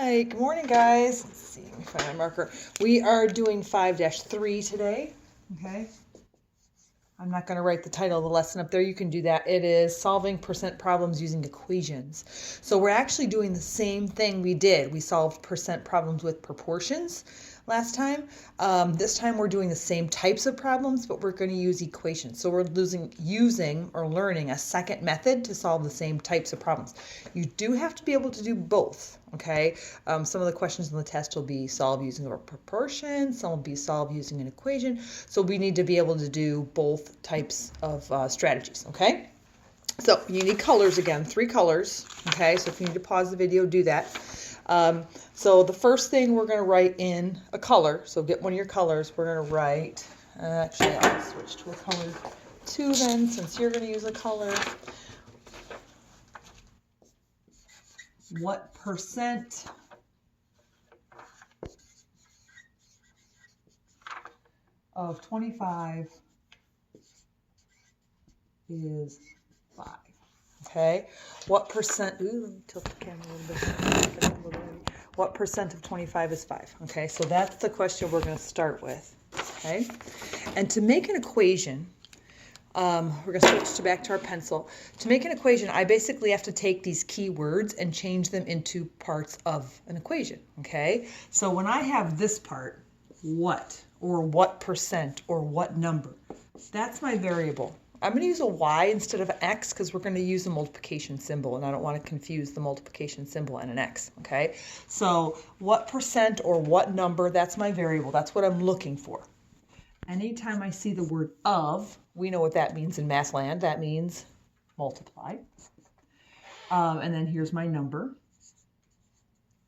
right, good morning, guys. Let's see, let me find my marker. We are doing 5-3 today, okay? I'm not going to write the title of the lesson up there. You can do that. It is solving percent problems using equations. So we're actually doing the same thing we did. We solved percent problems with proportions last time. This time we're doing the same types of problems, but we're going to use equations. So we're using or learning a second method to solve the same types of problems. You do have to be able to do both, okay? Some of the questions on the test will be solved using a proportion, some will be solved using an equation. So we need to be able to do both types of strategies, okay? So you need colors again, 3 colors, okay? So if you need to pause the video, do that. So the first thing we're going to write in a color, so get one of your colors, we're going to write, actually I'll switch to a color 2 then, since you're going to use a color. What percent of 25 is 5? Okay, what percent, ooh, let me tilt the camera a little bit. What percent of 25 is 5? Okay, so that's the question we're going to start with. Okay, and to make an equation, we're going to switch back to our pencil. To make an equation, I basically have to take these key words and change them into parts of an equation. Okay, so when I have this part, what, or what percent, or what number, that's my variable. I'm going to use a y instead of an x because we're going to use a multiplication symbol, and I don't want to confuse the multiplication symbol and an x, okay? So what percent or what number, that's my variable. That's what I'm looking for. Anytime I see the word of, we know what that means in math land. That means multiply. And then here's my number.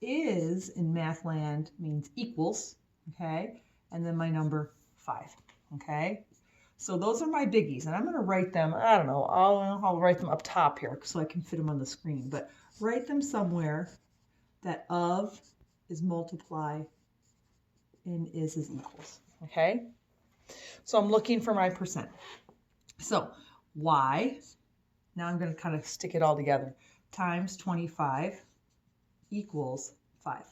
Is in math land means equals, okay? And then my number 5, okay? So those are my biggies, and I'm going to write them, I don't know, I'll write them up top here so I can fit them on the screen, but write them somewhere that of is multiply and is equals, okay? So I'm looking for my percent. So y, now I'm going to kind of stick it all together, times 25 equals 5,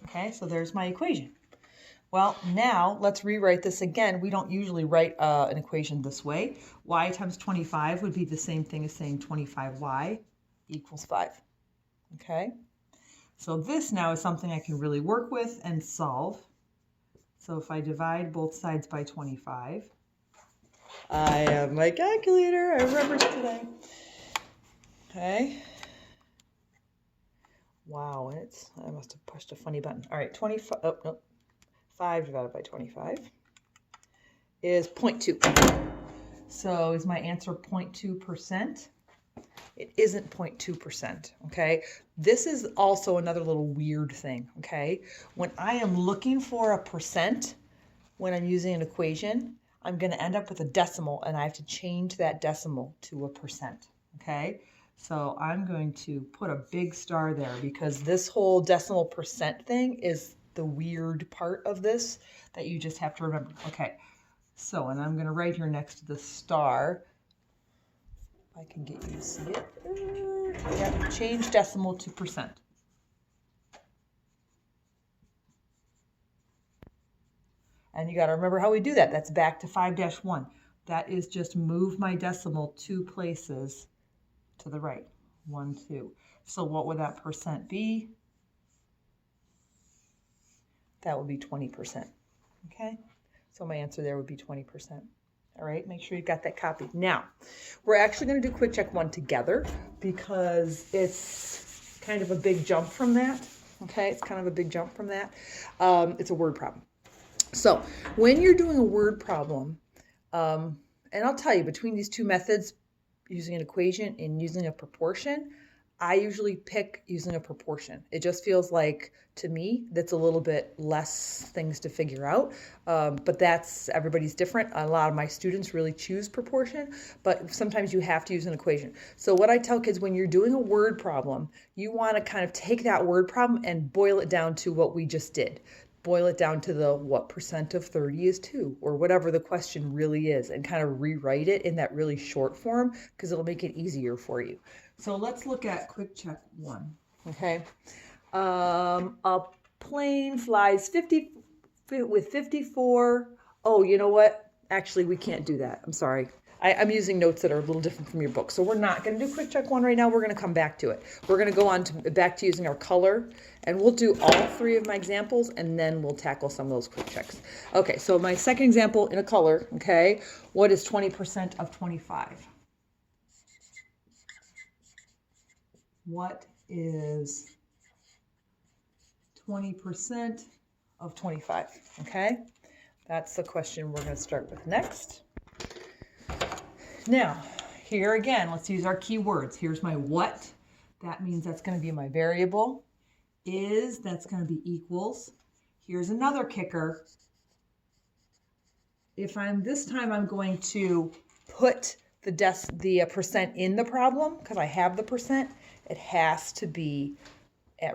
okay? So there's my equation. Well, now let's rewrite this again. We don't usually write an equation this way. Y times 25 would be the same thing as saying 25y equals 5. Okay? So this now is something I can really work with and solve. So if I divide both sides by 25, I have my calculator. I remembered it today. Okay. Wow, I must have pushed a funny button. All right, 25, oh, no. 5 divided by 25 is 0.2. So is my answer 0.2%? It isn't 0.2%, okay? This is also another little weird thing, okay? When I am looking for a percent, when I'm using an equation, I'm going to end up with a decimal, and I have to change that decimal to a percent, okay? So I'm going to put a big star there because this whole decimal percent thing is the weird part of this that you just have to remember. Okay, so, and I'm going to write here next to the star, if I can get you to see it, we have to change decimal to percent. And you got to remember how we do that. That's back to 5-1. That is just move my decimal 2 places to the right. 1, 2. So what would that percent be? That would be 20%, okay? So my answer there would be 20%. All right, make sure you got that copied. Now, we're actually going to do quick check 1 together because it's kind of a big jump from that, okay? It's kind of a big jump from that. It's a word problem. So when you're doing a word problem, and I'll tell you, between these 2 methods, using an equation and using a proportion, I usually pick using a proportion. It just feels like, to me, that's a little bit less things to figure out, but that's, everybody's different. A lot of my students really choose proportion, but sometimes you have to use an equation. So what I tell kids, when you're doing a word problem, you want to kind of take that word problem and boil it down to what we just did. Boil it down to the what percent of 30 is 2, or whatever the question really is, and kind of rewrite it in that really short form because it'll make it easier for you. So let's look at quick check 1, okay? A plane flies 50 with 54. Oh, you know what? Actually, we can't do that. I'm sorry. I'm using notes that are a little different from your book. So we're not going to do quick check 1 right now. We're going to come back to it. We're going to go on to back to using our color, and we'll do all 3 of my examples, and then we'll tackle some of those quick checks. Okay, so my second example in a color, okay, what is 20% of 25? What is 20% of 25? Okay, that's the question we're going to start with next. Now, here again, let's use our keywords. Here's my what. That means that's going to be my variable. Is, that's going to be equals. Here's another kicker. If this time I'm going to put the percent in the problem, because I have the percent, it has to be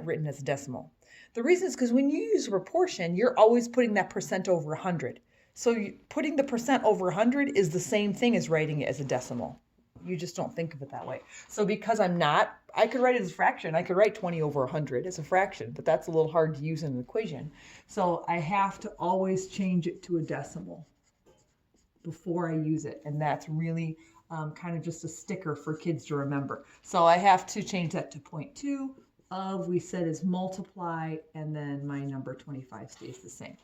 written as a decimal. The reason is because when you use a proportion, you're always putting that percent over 100. So putting the percent over 100 is the same thing as writing it as a decimal. You just don't think of it that way. So because I'm not, I could write it as a fraction. I could write 20 over 100 as a fraction, but that's a little hard to use in an equation. So I have to always change it to a decimal before I use it. And that's really kind of just a sticker for kids to remember. So I have to change that to 0.2 of, we said, is multiply, and then my number 25 stays the same.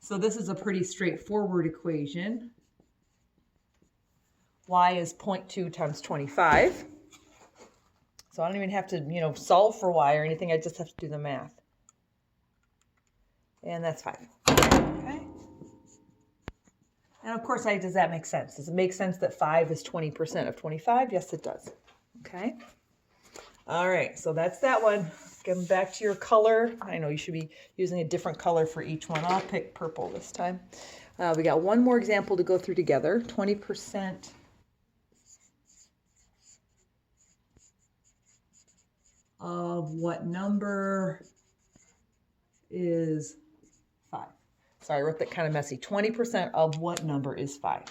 So this is a pretty straightforward equation. Y is 0.2 times 25. So I don't even have to, solve for y or anything. I just have to do the math. And that's 5. Okay. And of course, does that make sense? Does it make sense that 5 is 20% of 25? Yes, it does. Okay. All right, so that's that one. Getting back to your color. I know you should be using a different color for each one. I'll pick purple this time. We got one more example to go through together. 20% of what number is 5? Sorry, I wrote that kind of messy. 20% of what number is 5?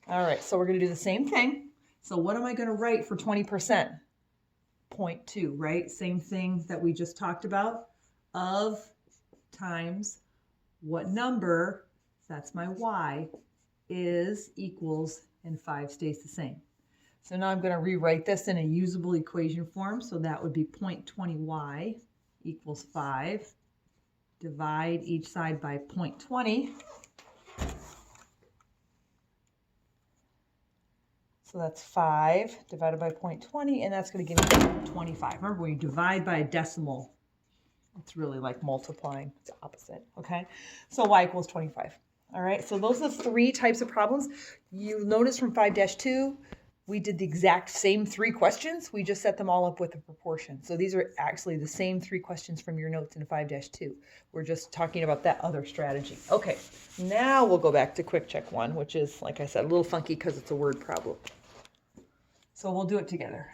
All right, so we're going to do the same thing. So what am I going to write for 20%? 0.2, right? Same thing that we just talked about. Of times what number, that's my y, is, equals, and 5 stays the same. So now I'm going to rewrite this in a usable equation form. So that would be 0.20y equals 5. Divide each side by 0.20. So that's 5 divided by 0.20, and that's going to give me 25. Remember, when you divide by a decimal, it's really like multiplying. It's the opposite, okay? So y equals 25. All right, so those are the 3 types of problems. You notice from 5-2, we did the exact same 3 questions. We just set them all up with a proportion. So these are actually the same 3 questions from your notes in 5-2. We're just talking about that other strategy. Okay, now we'll go back to quick check 1, which is, like I said, a little funky because it's a word problem. So we'll do it together.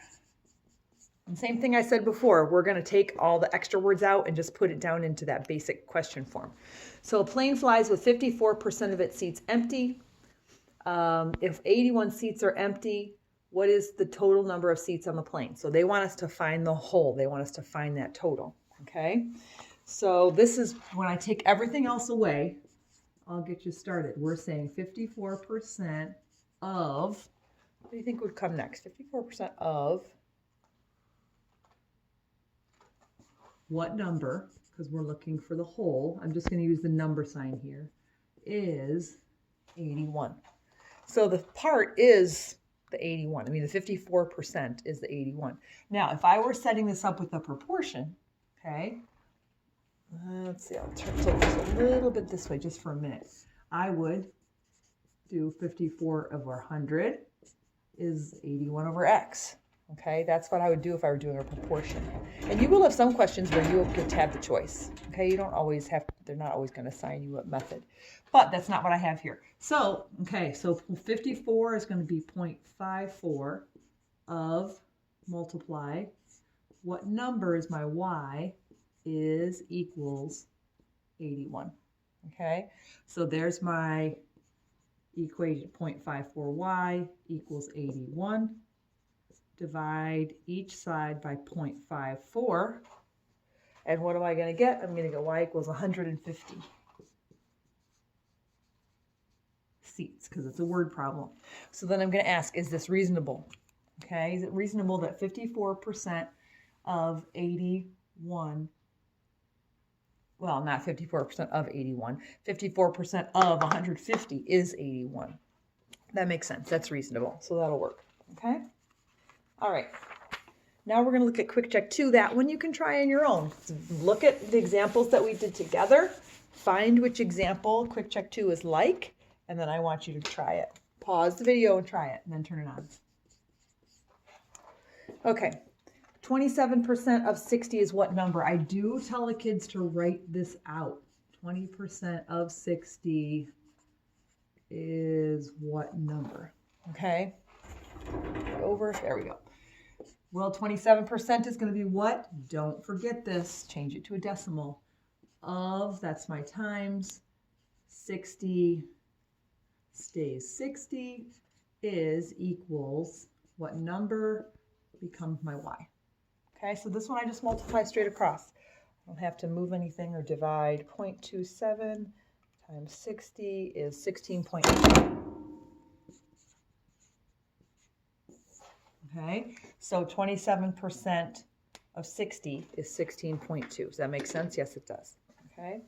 And same thing I said before, we're going to take all the extra words out and just put it down into that basic question form. So a plane flies with 54% of its seats empty. If 81 seats are empty, what is the total number of seats on the plane? So they want us to find the whole. They want us to find that total. Okay. So this is when I take everything else away, I'll get you started. We're saying 54% of, what do you think would come next? 54% of what number, because we're looking for the whole, I'm just going to use the number sign here, is 81. So the part is the 81. I mean, the 54% is the 81. Now, if I were setting this up with a proportion, okay, let's see, I'll take this a little bit this way just for a minute. I would do 54 over 100 is 81 over x. Okay, that's what I would do if I were doing a proportion. And you will have some questions where you'll get to have the choice. Okay, you don't always have, they're not always going to assign you a method. But that's not what I have here. So, okay, so 54 is going to be 0.54 of multiply. What number is my y is equals 81. Okay, so there's my equation, 0.54y equals 81. Divide each side by 0.54. And what am I going to get? I'm going to get y equals 150 seats because it's a word problem. So then I'm going to ask, is this reasonable? Okay, is it reasonable that 54% of 81, well, not 54% of 81, 54% of 150 is 81. That makes sense. That's reasonable. So that'll work. Okay? All right. Now we're going to look at Quick Check 2. That one you can try on your own. Look at the examples that we did together. Find which example Quick Check 2 is like, and then I want you to try it. Pause the video and try it, and then turn it on. Okay. 27% of 60 is what number? I do tell the kids to write this out. 20% of 60 is what number? Okay. Over. There we go. Well, 27% is going to be what? Don't forget this. Change it to a decimal. Of, that's my times, 60 stays 60 is equals what number becomes my y. Okay, so this one I just multiply straight across. I don't have to move anything or divide. 0.27 times 60 is 16.8. Okay, so 27% of 60 is 16.2. Does that make sense? Yes, it does. Okay.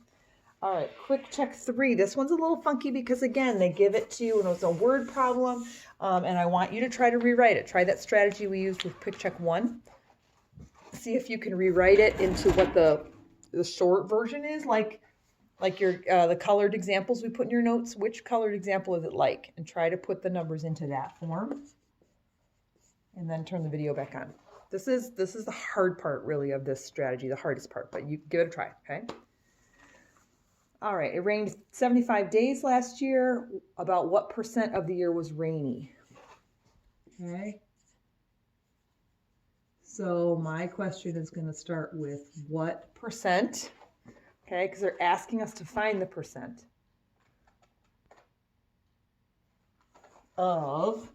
All right, Quick Check 3. This one's a little funky because, again, they give it to you and it's a word problem, and I want you to try to rewrite it. Try that strategy we used with Quick Check 1. See if you can rewrite it into what the short version is, like your the colored examples we put in your notes. Which colored example is it like? And try to put the numbers into that form. And then turn the video back on. This is the hard part, really, of this strategy, the hardest part, but you give it a try, okay? All right, it rained 75 days last year. About what percent of the year was rainy? Okay. So my question is going to start with what percent, okay, because they're asking us to find the percent of,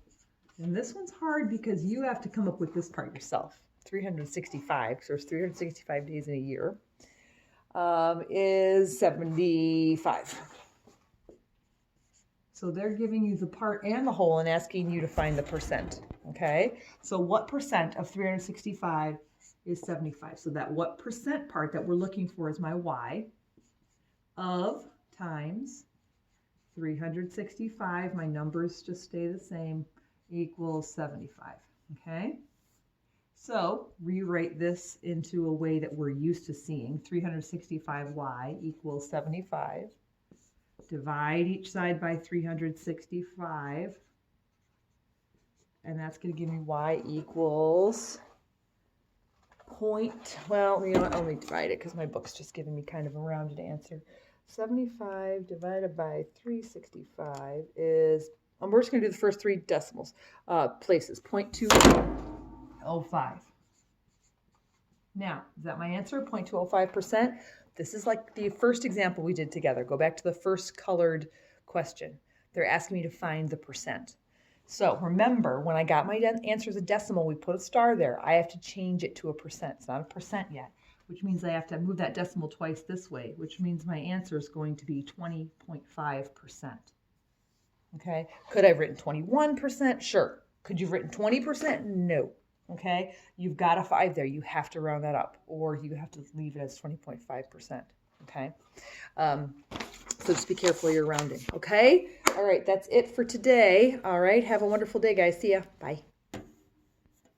and this one's hard because you have to come up with this part yourself. 365, because there's 365 days in a year, is 75. So they're giving you the part and the whole and asking you to find the percent, okay? So what percent of 365 is 75? So that what percent part that we're looking for is my y of times 365, my numbers just stay the same, equals 75, okay? So rewrite this into a way that we're used to seeing. 365y equals 75. Divide each side by 365. And that's going to give me y equals well, you know what, I'll only divide it because my book's just giving me kind of a rounded answer. 75 divided by 365 is, we're just going to do the first three decimals, places, 0.205. Now, is that my answer, 0.205%? This is like the first example we did together. Go back to the first colored question. They're asking me to find the percent. So remember, when I got my answer as a decimal, we put a star there. I have to change it to a percent. It's not a percent yet, which means I have to move that decimal twice this way, which means my answer is going to be 20.5%. Okay, could I have written 21%? Sure. Could you have written 20%? No. Okay, you've got a 5 there. You have to round that up, or you have to leave it as 20.5%. Okay, so just be careful you're rounding. Okay, all right, that's it for today. All right, have a wonderful day, guys. See ya. Bye.